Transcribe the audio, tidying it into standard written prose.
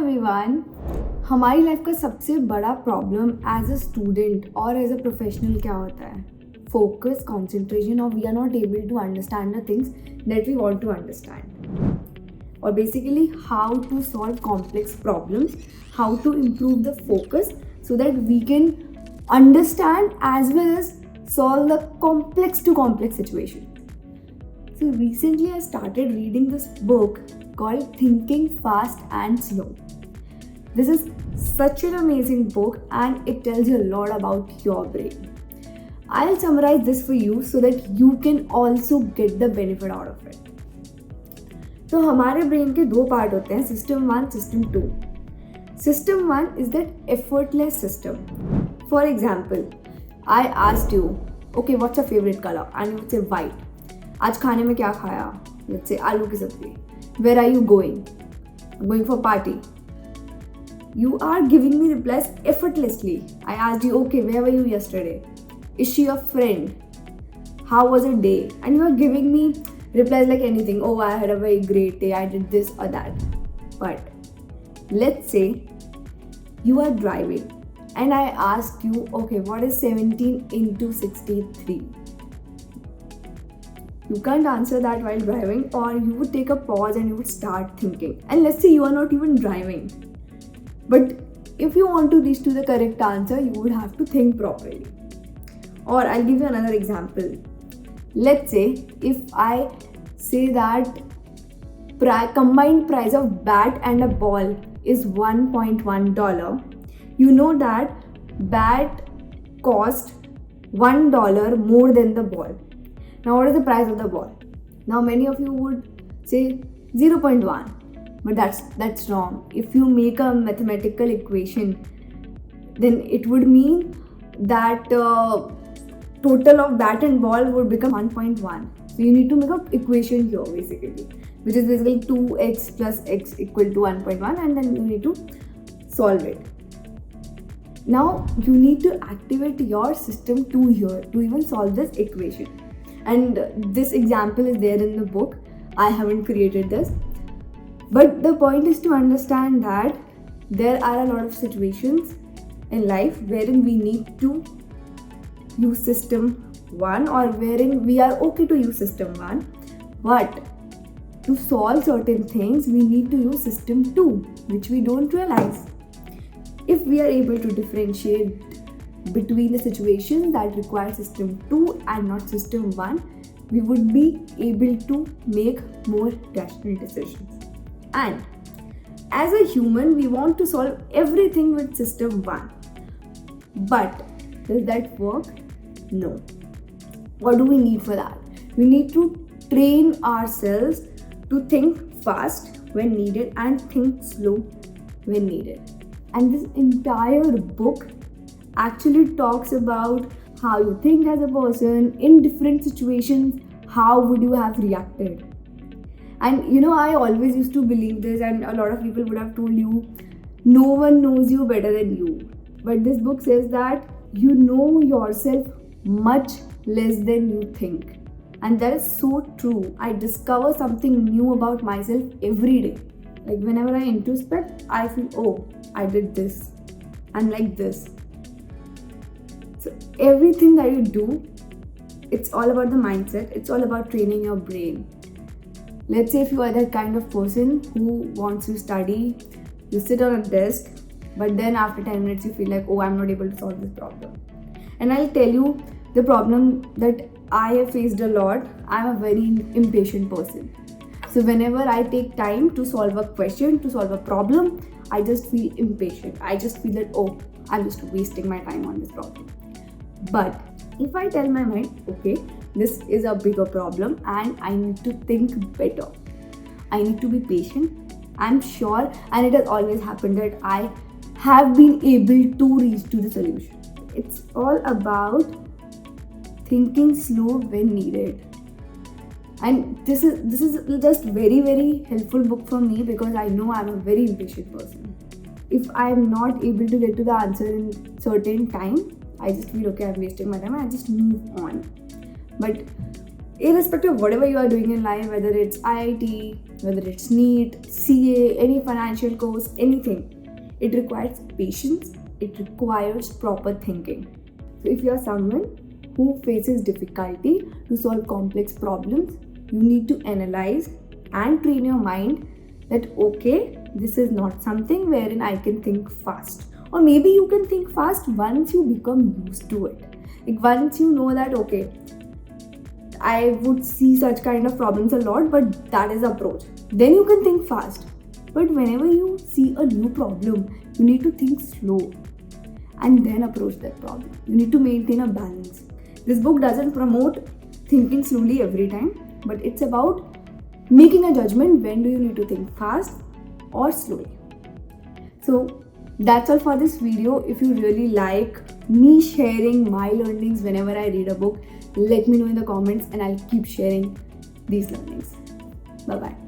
Everyone. हमारी life का सबसे बड़ा प्रॉब्लम एज अ स्टूडेंट और एज अ प्रोफेशनल क्या होता है? फोकस, कंसंट्रेशन, और we are not able to understand the things that we want to understand, और basically how to solve complex problems, how to improve the focus so that we can understand as well as solve the complex to complex situation. So recently I started reading this book called Thinking Fast and Slow. This is such an amazing book and it tells you a lot about your brain. I'll summarize this for you so that you can also get the benefit out of it. तो हमारे brain के दो part होते हैं, system 1, system 2. System 1 is that effortless system. For example, I asked you, okay, what's your favorite color? And you would say white. आज खाने में क्या खाया? Let's say आलू की सब्जी. Where are you going? I'm going for party. You are giving me replies effortlessly. I asked you, okay, where were you yesterday? Is she your friend? How was your day? And you are giving me replies like anything. Oh, I had a very great day. I did this or that. But let's say you are driving and I ask you, okay, what is 17 into 63? You can't answer that while driving, or you would take a pause and you would start thinking. And let's say you are not even driving, but if you want to reach to the correct answer, you would have to think properly. Or I'll give you another example. Let's say if I say that combined price of bat and a ball is $1.1, you know that bat cost $1 more than the ball. Now what is the price of the ball? Now many of you would say 0.1, but that's wrong. If you make a mathematical equation, then it would mean that total of bat and ball would become 1.1. So you need to make an equation here basically, which is basically 2x plus x equal to 1.1, and then you need to solve it. Now you need to activate your system 2 here to even solve this equation. And this example is there in the book. I haven't created this. But the point is to understand that there are a lot of situations in life wherein we need to use system 1, or wherein we are okay to use system 1, but to solve certain things we need to use system 2, which we don't realize. If we are able to differentiate between the situations that require system 2 and not system 1, we would be able to make more rational decisions. And as a human, we want to solve everything with system 1. But does that work? No. What do we need for that? We need to train ourselves to think fast when needed and think slow when needed. And this entire book actually talks about how you think as a person in different situations, how would you have reacted. And I always used to believe this, and a lot of people would have told you, no one knows you better than you. But this book says that you know yourself much less than you think. And that is so true. I discover something new about myself every day. Like whenever I introspect, I feel, oh, I did this. I'm like this. So everything that you do, it's all about the mindset. It's all about training your brain. Let's say if you are that kind of person who wants to study, you sit on a desk, but then after 10 minutes you feel like, oh, I'm not able to solve this problem. And I'll tell you the problem that I have faced a lot. I'm a very impatient person. So whenever I take time to solve a question, to solve a problem, I just feel impatient. I just feel that, oh, I'm just wasting my time on this problem. But if I tell my mind, okay, this is a bigger problem and I need to think better, I need to be patient, I'm sure, and it has always happened that I have been able to reach to the solution. It's all about thinking slow when needed. And this is just very, very helpful book for me, because I know I'm a very impatient person. If I'm not able to get to the answer in certain time, I just feel, okay, I'm wasting my time, and I just move on. But Irrespective of whatever you are doing in life, whether it's IIT, whether it's NEET, CA, any financial course, anything, it requires patience, it requires proper thinking. So if you are someone who faces difficulty to solve complex problems, you need to analyze and train your mind that okay, this is not something wherein I can think fast. Or maybe you can think fast once you become used to it. Like once you know that okay, I would see such kind of problems a lot, but that is the approach. Then you can think fast. But whenever you see a new problem, you need to think slow and then approach that problem. You need to maintain a balance. This book doesn't promote thinking slowly every time, but it's about making a judgment when do you need to think fast or slowly. So that's all for this video. If you really like me sharing my learnings whenever I read a book, let me know in the comments and I'll keep sharing these learnings. Bye bye.